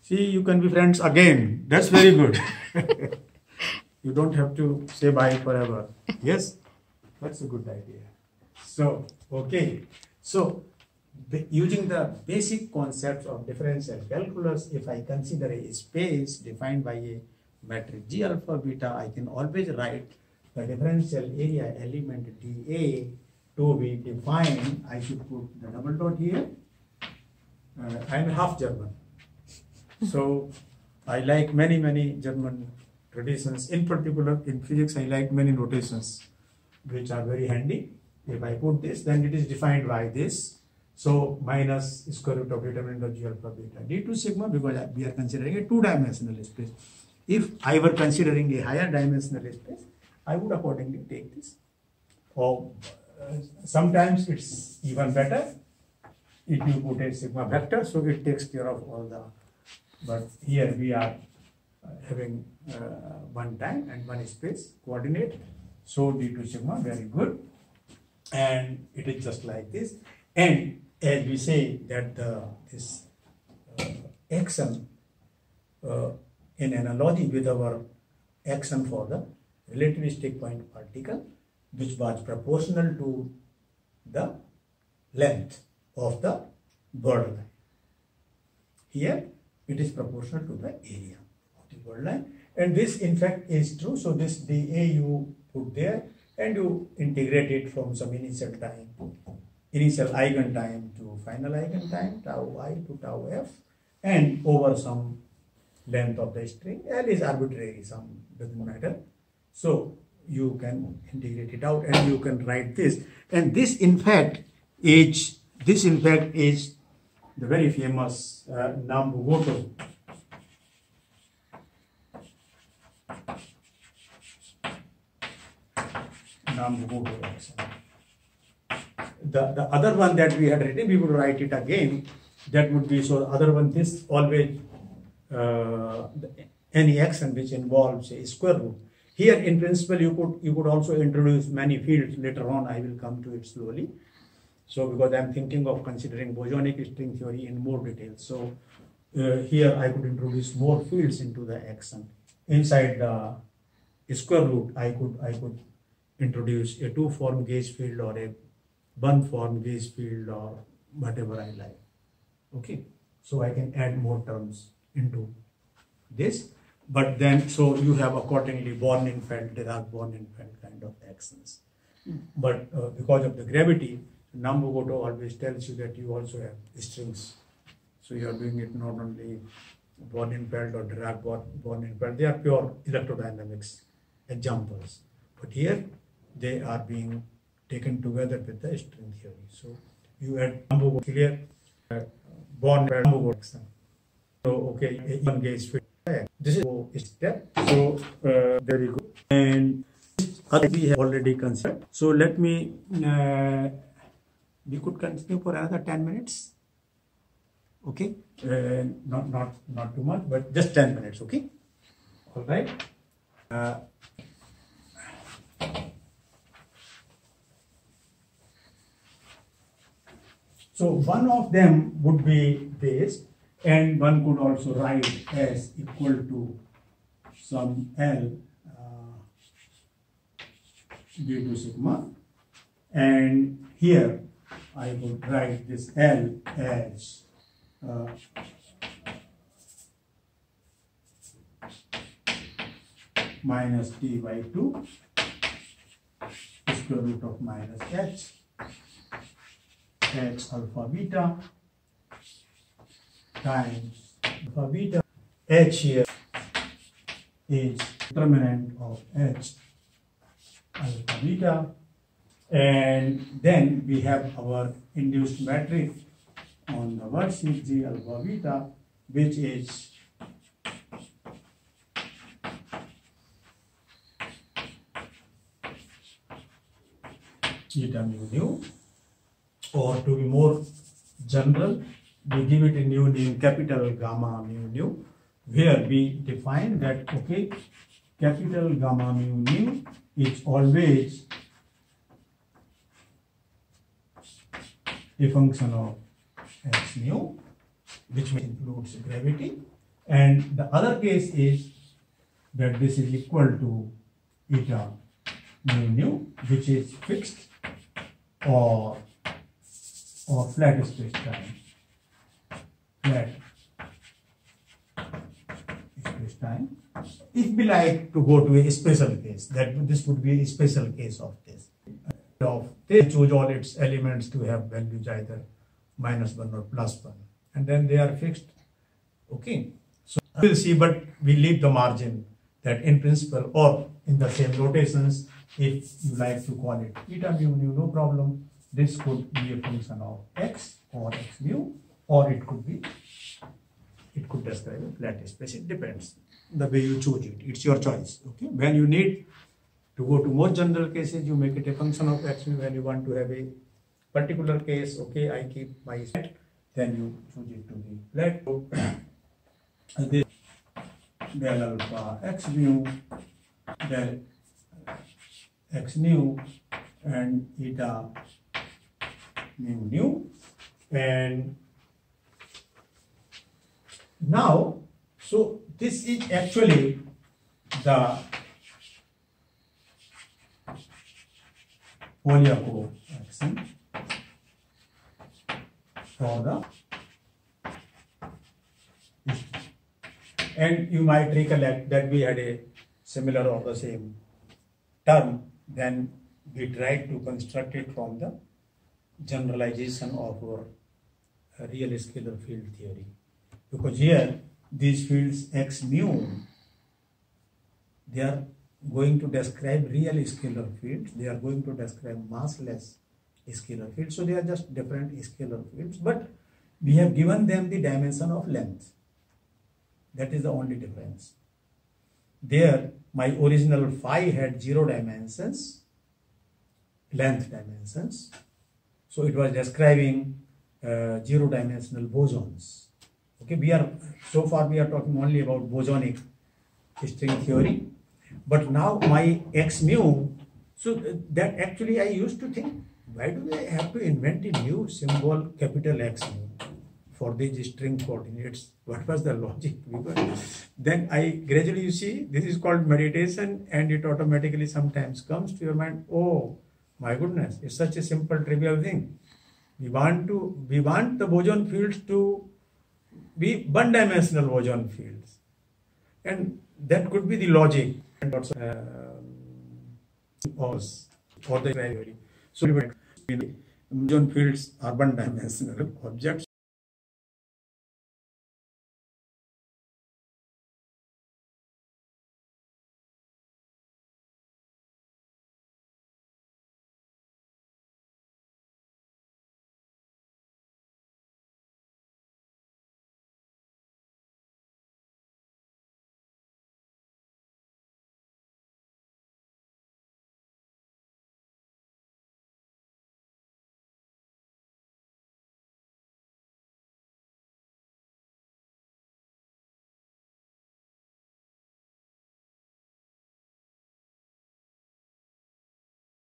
See, you can be friends again. That's very good. You don't have to say bye forever. Yes, that's a good idea. So, okay. So, using the basic concepts of differential calculus, if I consider a space defined by a matrix G alpha beta, I can always write the differential area element dA to be defined. I should put the double dot here. I'm half German. So I like many German traditions. In particular, in physics, I like many notations which are very handy. If I put this, then it is defined by this. So minus square root of determinant of G alpha beta d2 sigma, because we are considering a two-dimensional space. If I were considering a higher dimensional space, I would accordingly take this. Or sometimes it's even better if you put a sigma vector, so it takes care of all the. But here we are having one time and one space coordinate. So d2 sigma, very good. And it is just like this. And as we say that this action in analogy with our action for the relativistic point particle, which was proportional to the length of the borderline. Here it is proportional to the area of the borderline, and this in fact is true. So this dA you put there and you integrate it from some initial time, initial eigentime to final eigentime, tau I to tau f, and over some length of the string. L is arbitrary, some doesn't matter. So you can integrate it out and you can write this. And this in fact is the very famous Nambu-Goto. Nambu-Goto action. The other one that we had written, we would write it again. That would be, so other one, this always any action which involves a square root. Here in principle you could also introduce many fields. Later on I will come to it slowly. So because I am thinking of considering bosonic string theory in more detail. So here I could introduce more fields into the action. Inside the square root I could introduce a two-form gauge field or a one-form gauge field or whatever I like. Okay, so I can add more terms into this. But then, so you have accordingly Born-Infeld, Dirac-Born-Infeld kind of actions. But because of the gravity, Nambu-Goto always tells you that you also have strings. So you are doing it not only Born-Infeld or Dirac-Born-Infeld, they are pure electrodynamics examples. But here they are being taken together with the string theory. So you add Nambu-Goto, clear, Born-Infeld, Nambu-Goto action. So okay, one gauge field. This is step. So very good. And we have already considered. So let me. We could continue for another 10 minutes. Okay, not too much, but just 10 minutes. Okay, all right. So one of them would be this. And one could also write as equal to some L d2 sigma. And here I would write this L as minus d by 2 square root of minus h alpha beta times alpha beta. H here is determinant of h alpha beta, and then we have our induced matrix on the worksheet G alpha beta, which is eta mu nu, or to be more general, we give it a new name, capital gamma mu nu, where we define that, okay, capital gamma mu nu is always a function of x nu, which includes gravity, And the other case is that this is equal to eta mu nu, which is fixed or flat space time. Flat space time. If we like to go to a special case, that this would be a special case of this. They choose all its elements to have values either -1 or +1, and then they are fixed. Okay, so we'll see, but we leave the margin that in principle or in the same notations, if you like to call it eta mu nu, no problem. This could be a function of x or x mu, or it could describe a flat space. It depends the way you choose it. It's your choice. Okay, when you need to go to more general cases, you make it a function of x mu. When you want to have a particular case, okay, I keep my set, then you choose it to be flat. This del alpha x mu, del x nu, and eta mu nu. And now, so this is actually the Polyakov action for the, and you might recollect that we had a similar or the same term. Then we tried to construct it from the generalization of our real scalar field theory, because here these fields x mu, they are going to describe real scalar fields. They are going to describe massless scalar fields. So they are just different scalar fields, but we have given them the dimension of length. That is the only difference. There, my original phi had 0 dimensions, length dimensions. So it was describing 0-dimensional bosons. Okay, so far we are talking only about bosonic string theory. But now my x mu, so that actually I used to think, why do they have to invent a new symbol, capital X mu, for these string coordinates? What was the logic? Because then I gradually, you see, this is called meditation, and it automatically sometimes comes to your mind, oh my goodness, it's such a simple, trivial thing. We want the boson fields to be one-dimensional boson fields, and that could be the logic. Or the theory. So boson fields are one-dimensional objects.